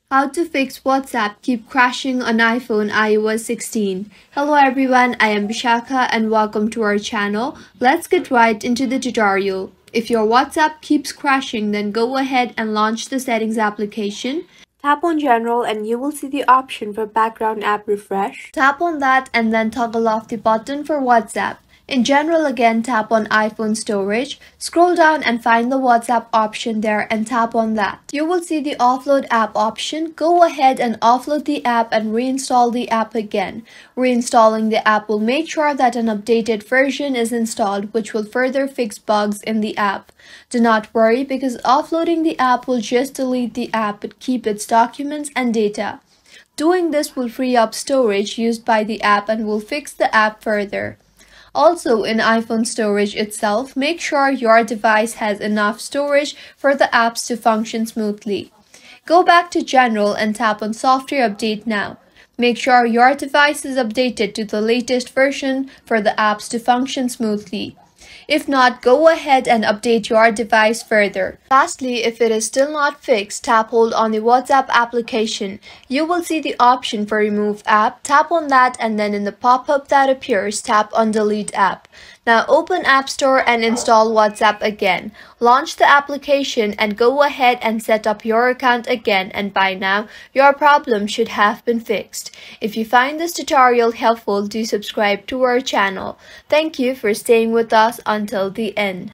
How to fix WhatsApp keep crashing on iPhone iOS 16. Hello everyone, I am Vishakha and welcome to our channel. Let's get right into the tutorial. If your WhatsApp keeps crashing, then go ahead and launch the settings application. Tap on General and you will see the option for Background App Refresh. Tap on that and then toggle off the button for WhatsApp. In General again, tap on iPhone Storage, scroll down and find the WhatsApp option there and tap on that. You will see the Offload App option. Go ahead and offload the app and reinstall the app again. Reinstalling the app will make sure that an updated version is installed, which will further fix bugs in the app. Do not worry because offloading the app will just delete the app but keep its documents and data. Doing this will free up storage used by the app and will fix the app further. Also, in iPhone storage itself, make sure your device has enough storage for the apps to function smoothly. Go back to General and tap on Software Update now. Make sure your device is updated to the latest version for the apps to function smoothly. If not, go ahead and update your device further. Lastly, if it is still not fixed, tap hold on the WhatsApp application. You will see the option for Remove App. Tap on that and then in the pop-up that appears, tap on Delete App. Now open App Store and install WhatsApp again. Launch the application and go ahead and set up your account again, and by now, your problem should have been fixed. If you find this tutorial helpful, do subscribe to our channel. Thank you for staying with us until the end.